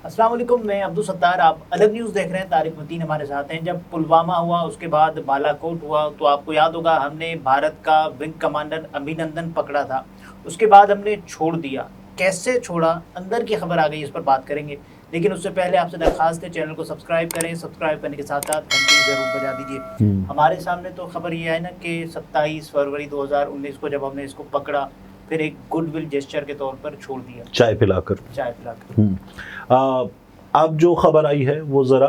अस्सलाम वालेकुम, मैं अब्दुल सत्तार। आप अलग न्यूज़ देख रहे हैं। तारिक मतीन हमारे साथ हैं। जब पुलवामा हुआ, उसके बाद बालाकोट हुआ, तो आपको याद होगा हमने भारत का विंग कमांडर अभिनंदन पकड़ा था। उसके बाद हमने छोड़ दिया। कैसे छोड़ा, अंदर की खबर आ गई, इस पर बात करेंगे। लेकिन उससे पहले आपसे दरखास्त है, चैनल को सब्सक्राइब करें। सब्सक्राइब करने के साथ साथ घंटी ज़रूर बजा दीजिए। हमारे सामने तो खबर ये है ना कि 27 फरवरी 2019 को जब हमने इसको पकड़ा, फिर एक गुडविल जेस्चर के तौर पर छोड़ दिया, चाय पिलाकर। अब जो खबर आई है वो ज़रा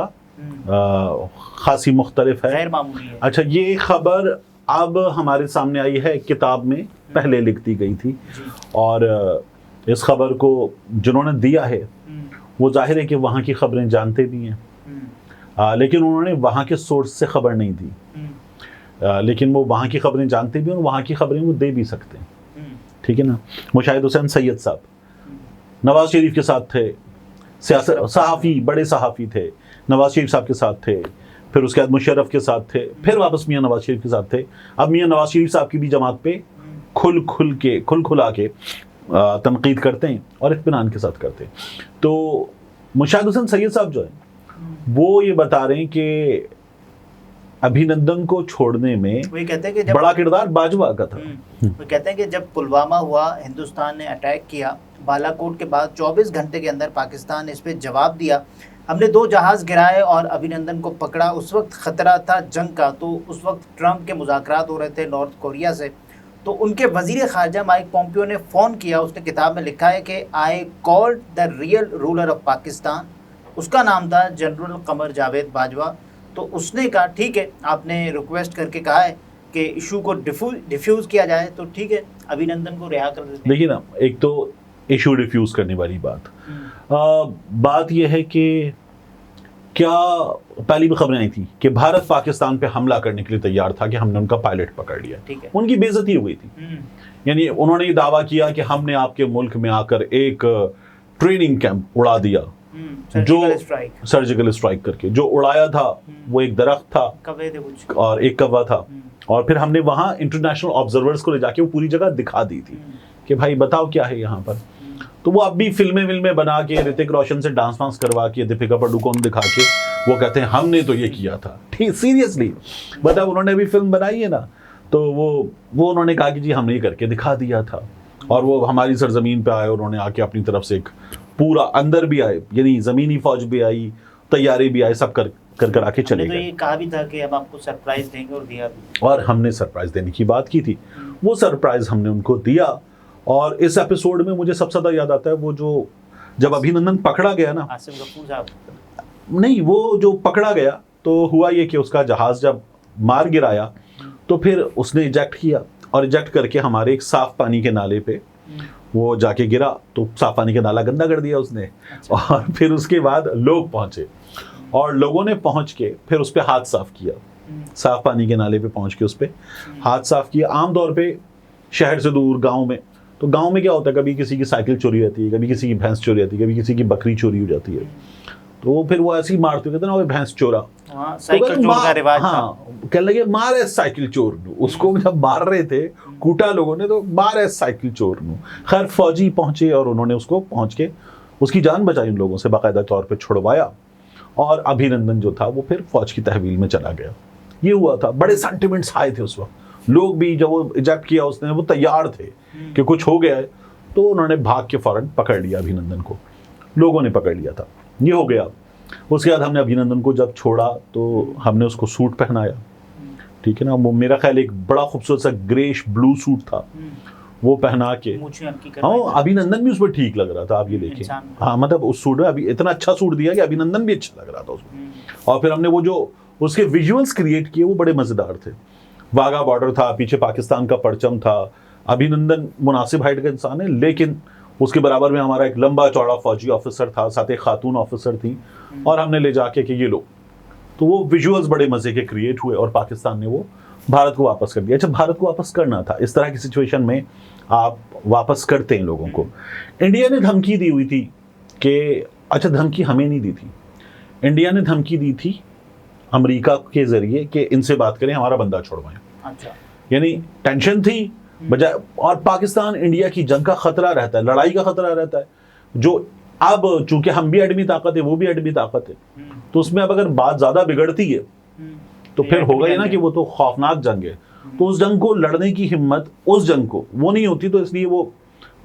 खासी मुख्तलिफ है, गैर मामूली है। अच्छा, ये खबर अब हमारे सामने आई है, किताब में पहले लिख दी गई थी। और इस खबर को जिन्होंने दिया है वो जाहिर है कि वहाँ की खबरें जानते भी हैं, लेकिन उन्होंने वहाँ के सोर्स से खबर नहीं दी। लेकिन वो वहाँ की खबरें जानते भी हैं और वहाँ की खबरें वो दे भी सकते हैं, ठीक है ना। मुशाहिद हुसैन सैयद साहब नवाज शरीफ के साथ थे, सियासत सहाफ़ी, बड़े सहाफ़ी थे, नवाज शरीफ साहब के साथ थे, फिर उसके बाद मुशर्रफ के साथ थे, फिर वापस मियाँ नवाज शरीफ के साथ थे। अब मियाँ नवाज शरीफ साहब की भी जमात पे खुला के तनकीद करते हैं और इत्मीनान के साथ करते हैं। तो मुशाहिद हुसैन सैयद साहब जो है वो ये बता रहे हैं कि अभिनंदन को छोड़ने में वो कहते हैं कि बड़ा किरदार बाजवा का था। वो कहते हैं कि जब पुलवामा हुआ, हिंदुस्तान ने अटैक किया, बालाकोट के बाद 24 घंटे के अंदर पाकिस्तान ने इस पर जवाब दिया। हमने 2 जहाज़ गिराए और अभिनंदन को पकड़ा। उस वक्त ख़तरा था जंग का, तो उस वक्त ट्रंप के मुज़ाकरात हो रहे थे नॉर्थ कोरिया से। तो उनके वज़ीर ख़ारजा माइक पोम्पियो ने फ़ोन किया। उसने किताब में लिखा है कि I called the real ruler of Pakistan. उसका नाम था जनरल कमर जावेद बाजवा। तो उसने कहा ठीक है, आपने रिक्वेस्ट करके कहा है कि इशू को डिफ्यूज़ किया जाए, तो ठीक है, अभिनंदन को रिहा कर देते हैं। देखिए ना, एक तो इशू डिफ्यूज़ करने वाली बात यह है कि क्या पहली भी खबरें आई थी कि भारत पाकिस्तान पे हमला करने के लिए तैयार था कि हमने उनका पायलट पकड़ लिया, ठीक है, उनकी बेइज्जती हो गई थी। यानी उन्होंने ये दावा किया कि हमने आपके मुल्क में आकर एक ट्रेनिंग कैंप उड़ा दिया, जो सर्जिकल स्ट्राइक करके जो उड़ाया था वो एक दरख्त था और एक कौवा था। और फिर हमने वहाँ इंटरनेशनल ऑब्जर्वर्स को ले जाके वो पूरी जगह दिखा दी थी कि भाई बताओ क्या है यहाँ पर। तो वो अब भी फिल्में बना के ऋतिक रोशन से डांस वांस करवा के, दीपिका पादुकोण दिखा के वो कहते हैं हमने तो ये किया था। ठीक, सीरियसली मतलब उन्होंने अभी फिल्म बनाई है ना, तो वो उन्होंने कहा कि जी हमने ये करके दिखा दिया था। और वो हमारी सरजमीन पे आए, उन्होंने आके अपनी तरफ से एक पूरा अंदर भी आए, यानी ज़मीनी फौज भी आई, तैयारी भी आए, सब कर आके चले गए। तो ये कहा भी था कि हम आपको सरप्राइज देंगे और दिया भी। और हमने सरप्राइज देने की बात की थी, वो सरप्राइज हमने उनको दिया। और इस एपिसोड में मुझे सबसे ज़्यादा याद आता है वो जो जब अभिनंदन पकड़ा गया ना, आसिम गफूर साहब नहीं, वो जो पकड़ा गया तो हुआ ये कि उसका जहाज़ जब मार गिराया तो फिर उसने इजेक्ट किया और इजेक्ट करके हमारे एक साफ पानी के नाले पे वो जाके गिरा। तो साफ पानी का नाला गंदा कर दिया उसने। अच्छा। और फिर उसके बाद लोग पहुंचे और लोगों ने पहुंच के फिर उस पर हाथ साफ किया, साफ पानी के नाले पे पहुंच के उस पर हाथ साफ किया। आमतौर पे शहर से दूर गांव में, तो गांव में क्या होता है, कभी किसी की साइकिल चोरी होती है, कभी किसी की भैंस चोरी होती है, कभी किसी की बकरी चोरी हो जाती है, तो फिर वो ऐसे ही मारते कहते ना, भैंस चोरा, साइकिल चोर का रिवाज था। कहने लगे मारे साइकिल चोर नू। उसको जब मार रहे थे कूटा लोगों ने, तो मारे साइकिल चोर नू। खैर फौजी पहुंचे और उन्होंने उसको पहुंच के उसकी जान बचाई, उन लोगों से बाकायदा तौर पे छुड़वाया। और अभिनंदन जो था वो फिर फौज की तहवील में चला गया। ये हुआ था, बड़े सेंटिमेंट्स आए थे उस वक्त। लोग भी जब वो इजेक्ट किया उसने, वो तैयार थे कि कुछ हो गया है, तो उन्होंने भाग के फौरन पकड़ लिया अभिनंदन को, लोगों ने पकड़ लिया था। ये हो गया। उसके बाद हमने अभिनंदन को जब छोड़ा तो हमने उसको सूट पहनाया, ठीक है ना। वो मेरा ख्याल एक बड़ा खूबसूरत सा ग्रेश ब्लू सूट था, वो पहना के, हाँ, अभिनंदन भी उस पर ठीक लग रहा था। आप ये देखें, हाँ, मतलब उस सूट में अभी इतना अच्छा सूट दिया कि अभिनंदन भी अच्छा लग रहा था उसमें। और फिर हमने वो जो उसके विजुअल्स क्रिएट किए वो बड़े मज़ेदार थे। वाघा बॉर्डर था, पीछे पाकिस्तान का परचम था। अभिनंदन मुनासिब हाइट का इंसान है, लेकिन उसके बराबर में हमारा एक लंबा चौड़ा फौजी ऑफिसर था, साथ एक खातून ऑफिसर थी, और हमने ले जाके कि ये लो। तो वो विजुअल्स बड़े मज़े के क्रिएट हुए और पाकिस्तान ने वो भारत को वापस कर दिया। अच्छा, भारत को वापस करना था, इस तरह की सिचुएशन में आप वापस करते हैं लोगों को। इंडिया ने धमकी दी हुई थी कि, अच्छा, धमकी हमें नहीं दी थी, इंडिया ने धमकी दी थी अमेरिका के जरिए कि इनसे बात करें, हमारा बंदा छुड़वाएं। अच्छा, यानी टेंशन थी बजाय। और पाकिस्तान इंडिया की जंग का खतरा रहता है, लड़ाई का खतरा रहता है। जो अब चूंकि हम भी एडमी ताकत है, वो भी एडमी ताकत है, तो उसमें अब अगर बात ज्यादा बिगड़ती है तो फिर होगा ही ना कि वो तो खौफनाक जंग है। तो उस जंग को लड़ने की हिम्मत उस जंग को वो नहीं होती, तो इसलिए वो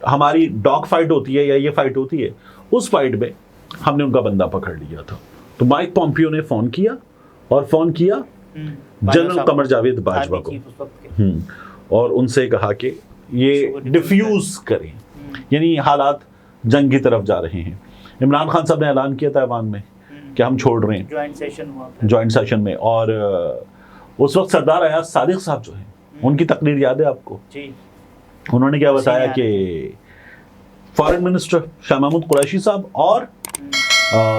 हमारी डॉग फाइट होती है या ये फाइट होती है, उस फाइट में हमने उनका बंदा पकड़ लिया था। तो माइक पॉम्पियो ने फोन किया और फोन किया जनरल कमर जावेद बाजवा को, और उनसे कहा कि ये डिफ्यूज करें, यानी हालात जंग की तरफ जा रहे हैं। इमरान खान साहब ने ऐलान किया था ऐवान में कि हम छोड़ रहे हैं, ज्वाइंट सेशन में। और उस वक्त सरदार अयाज सादिक साहब जो हैं, उनकी तकरीर याद है आपको जी? उन्होंने क्या बताया कि फॉरेन मिनिस्टर शाह महमूद कुरैशी साहब और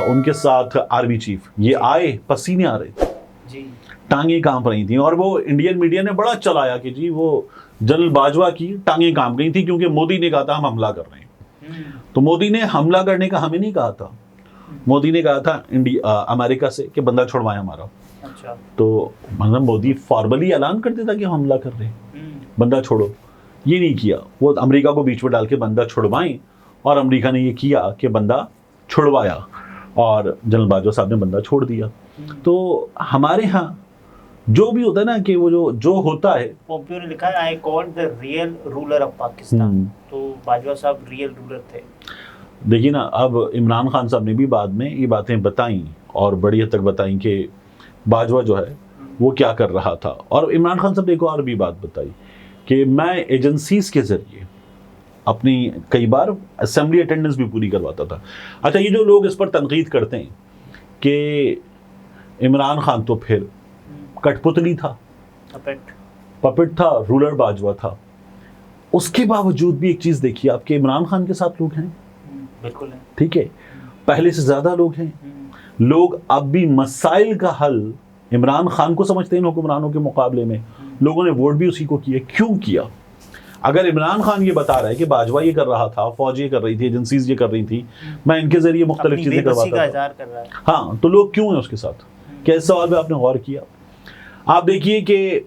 उनके साथ आर्मी चीफ ये आए, पसीने आ रहे थे जी, टांगे कांप रही थी, और वो इंडियन मीडिया ने बड़ा चलाया कि जी वो जनरल बाजवा की टांगे कांप गई थी क्योंकि मोदी ने कहा था हम हमला कर रहे हैं। तो मोदी ने हमला करने का हमें नहीं कहा था, मोदी ने कहा था अमेरिका से कि बंदा छुड़वाएं हमारा। अच्छा। तो मतलब मोदी फॉर्मली ऐलान कर देता कि हम हमला कर रहे हैं, बंदा छोड़ो, ये नहीं किया। वो अमेरिका को बीच में डाल के बंदा छुड़वाएं, और अमेरिका ने ये किया कि बंदा छुड़वाया और जनरल बाजवा साहब ने बंदा छोड़ दिया। तो हमारे यहाँ जो भी होता है ना कि वो जो होता है, पोम्पियो ने लिखा है I called the real ruler of Pakistan, तो बाजवा साहब रियल रूलर थे। देखिए ना, अब इमरान खान साहब ने भी बाद में ये बातें बताई और बड़ी हद तक बताई कि बाजवा जो है वो क्या कर रहा था। और इमरान खान साहब ने एक और भी बात बताई कि मैं एजेंसीज के जरिए अपनी कई बार असेंबली अटेंडेंस भी पूरी करवाता था। अच्छा, ये जो लोग इस पर तनकीद करते हैं कि इमरान खान तो फिर कठपुतली था, पपेट था, रूलर बाजवा था, उसके बावजूद भी एक चीज देखिए आपके इमरान खान के साथ लोग हैं, बिल्कुल है, ठीक है, पहले से ज्यादा लोग हैं। लोग अब भी मसाइल का हल इमरान खान को समझते हैं हुक्मरानों के मुकाबले में। लोगों ने वोट भी उसी को किया। क्यों किया? अगर इमरान खान ये बता रहा है कि बाजवा ये कर रहा था, फौज ये कर रही थी, एजेंसीज ये कर रही थी, मैं इनके जरिए मुख्तलिफ चीजें करवाता था, हाँ, तो लोग क्यों हैं उसके साथ? क्या इस सवाल पे आपने गौर किया? आप देखिए कि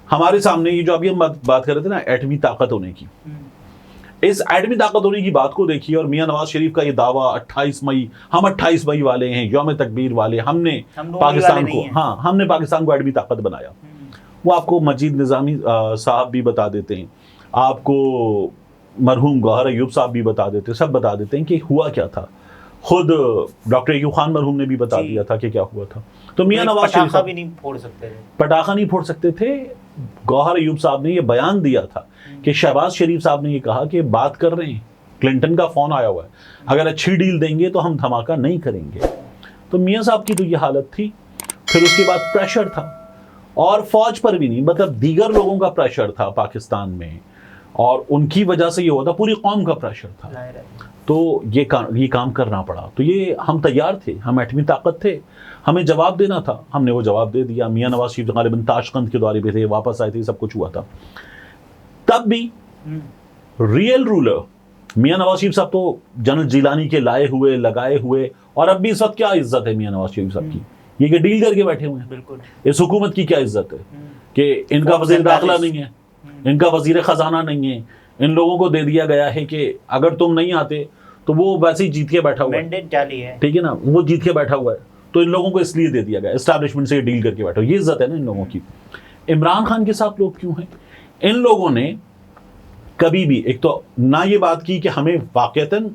हमारे सामने ये जो अभी हम बात कर रहे थे ना एटमी ताकत होने की, इस एटमी ताकत होने की बात को देखिए, और मियां नवाज शरीफ का ये दावा 28 मई, हम 28 मई वाले हैं, यौम तकबीर वाले, हमने पाकिस्तान को, हाँ, हमने पाकिस्तान को एटमी ताकत बनाया। वो आपको मजीद निजामी साहब भी बता देते हैं, आपको मरहूम गौहर अयूब साहब भी बता देते हैं, सब बता देते हैं कि हुआ क्या था। खुद डॉक्टर अयूब खान मरहूम ने भी बता दिया था कि क्या हुआ था। तो मियां नवाज शरीफ पटाखा भी नहीं फोड़ सकते थे, पटाखा नहीं फोड़ सकते थे। गौहर अयूब साहब ने ये बयान दिया था कि शहबाज शरीफ साहब ने ये कहा कि बात कर रहे हैं, क्लिंटन का फोन आया हुआ है, अगर अच्छी डील देंगे तो हम धमाका नहीं करेंगे। तो मियां साहब की तो ये हालत थी। फिर उसके बाद प्रेशर था, और फौज पर भी नहीं, मतलब दीगर लोगों का प्रेशर था पाकिस्तान में, और उनकी वजह से ये हुआ था, पूरी कौम का प्रेशर था। तो ये काम करना पड़ा। तो ये हम तैयार थे, हम एटमी ताकत थे, हमें जवाब देना था, हमने वो जवाब दे दिया। मियां नवाज शरीफ गालिबन ताशकंद के दौरे पे थे, वापस आए थे, सब कुछ हुआ था। तब भी रियल रूलर मियां नवाज शरीफ साहब तो जनरल जिलानी के लाए हुए, लगाए हुए, और अब भी इस वक्त क्या इज्जत है मियां नवाज शरीफ साहब की? ये कि डील करके बैठे हुए हैं। बिल्कुल। इस हुकूमत की क्या इज्जत है कि इनका वजीर दाखिला नहीं है, इनका वजीर खजाना नहीं है, इन लोगों को दे दिया गया है कि अगर तुम नहीं आते तो वो वैसे ही जीत के बैठा हुआ है, ठीक है ना, वो जीत के बैठा हुआ है, तो इन लोगों को इसलिए दे दिया गया, एस्टैब्लिशमेंट से डील करके बैठा। ये इज्जत है ना इन लोगों की। इमरान खान के साथ लोग क्यों हैं? इन लोगों ने कभी भी एक तो ना ये बात की कि हमें वाकईतन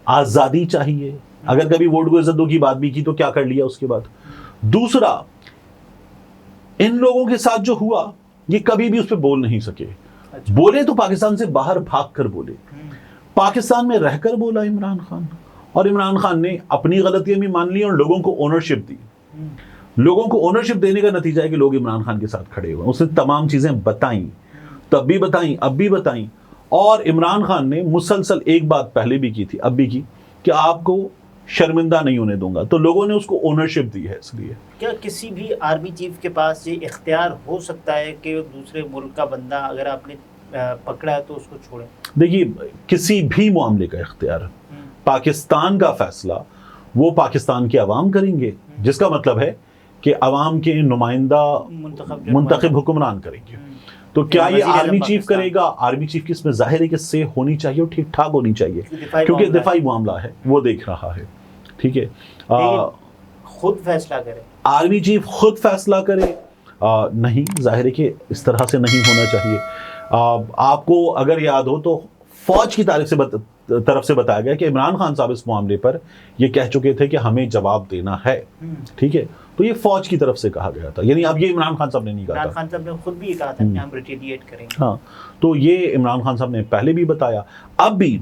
आजादी चाहिए, अगर कभी वोट को इज्जत दो की बात भी की तो क्या कर लिया उसके बाद। दूसरा, इन लोगों के साथ जो हुआ ये कभी भी उस पर बोल नहीं सके। बोले तो पाकिस्तान से बाहर भाग कर बोले, पाकिस्तान में रहकर बोला इमरान खान, और इमरान खान ने अपनी गलतियां भी मान ली और लोगों को ओनरशिप दी। लोगों को ओनरशिप देने का नतीजा है कि लोग इमरान खान के साथ खड़े हुए। उसने तमाम चीजें बताई, तब भी बताई, अब भी बताई, और इमरान खान ने मुसलसल एक बात पहले भी की थी, अब भी की, कि आपको शर्मिंदा नहीं होने दूंगा। तो लोगों ने उसको ओनरशिप दी है। इसलिए क्या किसी भी आर्मी चीफ के पास ये इख्तियार हो सकता है कि दूसरे मुल्क का बंदा अगर आपने पकड़ा है तो उसको छोड़े? देखिए, किसी भी मामले का इख्तियार पाकिस्तान का फैसला वो पाकिस्तान के अवाम करेंगे, जिसका मतलब है कि अवाम के नुमाइंदा मुंतखब हुक्मरान करेंगे। तो क्या ये वज़ीर आज़म आर्मी चीफ पाकिस्तान। करेगा? आर्मी चीफ की इसमें जाहिर है कि से होनी चाहिए और ठीक ठाक होनी चाहिए, दिफाई क्योंकि मामला दिफाई मामला है, वो देख रहा है। ठीक है, लेकिन खुद फैसला करे, आर्मी चीफ खुद फैसला करे? नहीं, जाहिर है कि इस तरह से नहीं होना चाहिए। आपको अगर याद हो तो फौज की तरफ से बताया गया कि इमरान खान साहब इस मामले पर ये कह चुके थे कि हमें जवाब देना है। ठीक है, तो ये फौज की तरफ से कहा गया था, यानी अब ये इमरान खान साहब ने नहीं कहा इमरान था। खान साहब ने खुद भी ये कहा था कि हम रिटेलिएट करेंगे। हाँ, तो ये इमरान खान साहब ने पहले भी बताया। अब भी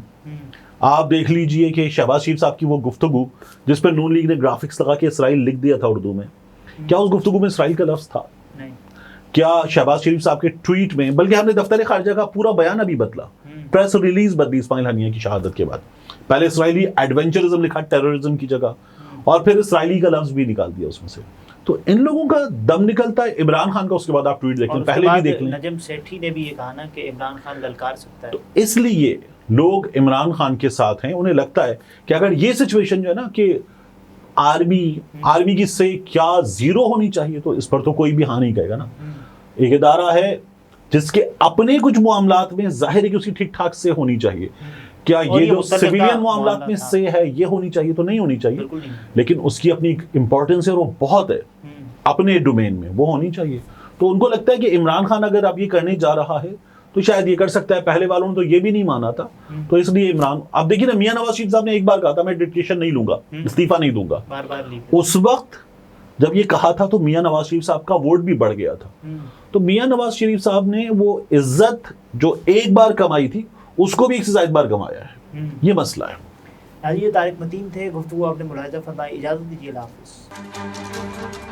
आप देख लीजिए कि शहबाज शरीफ साहब की वो गुफ्तगू जिस पर नून लीग ने ग्राफिक्स लगा के इसराइल लिख दिया था उर्दू में, क्या उस गुफ्तगू में इसराइल का लफ्ज था? नहीं। क्या शहबाज शरीफ साहब के ट्वीट में, बल्कि हमने दफ्तर खारजा का पूरा बयान अभी बदला, प्रेस रिलीज बदली इस्माइल हनिया की शहादत के बाद। पहले इसराइली एडवेंचरिज्म लिखा टेररिज्म की जगह, और फिर इसराइली का लफ्ज भी निकाल दिया उसमें से। तो इन लोगों का दम निकलता है। इमरान खान का उसके बाद आप ट्वीट देख लें, पहले भी देख लें, नजम सेठी ने भी ये कहा ना कि इमरान खान ललकार सकता है। तो इसलिए लोग इमरान खान के साथ हैं। उन्हें लगता है कि अगर ये सिचुएशन जो है ना कि आर्मी की से क्या जीरो होनी चाहिए, तो इस पर तो कोई भी हाँ नहीं कहेगा ना। एक इदारा है जिसके अपने कुछ मामलात में जाहिर है कि उसकी ठीक ठाक से होनी चाहिए। क्या ये जो सिविलियन मामलात में से है ये होनी चाहिए? तो नहीं होनी चाहिए, लेकिन उसकी अपनी इंपॉर्टेंस है और वो बहुत है अपने डोमेन में, वो होनी चाहिए। तो उनको लगता है कि इमरान खान अगर अब ये करने जा रहा है तो शायद ये कर सकता है। पहले वालों ने तो ये भी नहीं माना था, तो इसलिए इमरान, आप देखिए ना, मियां नवाज शरीफ साहब ने एक बार कहा था मैं डिक्टेशन नहीं लूंगा, इस्तीफा नहीं दूंगा। बार उस वक्त जब ये कहा था तो मियां नवाज शरीफ साहब का वोट भी बढ़ गया था। तो मियां नवाज शरीफ साहब ने वो इज्जत जो एक बार कमाई थी उसको भी एक से ज्यादा बार कमाया है। ये मसला है। ये तारिक मतीन थे, गुफ्तगू आपने मुलाहिजा फरमाई। इजाजत दीजिए, अल्लाह हाफिज़।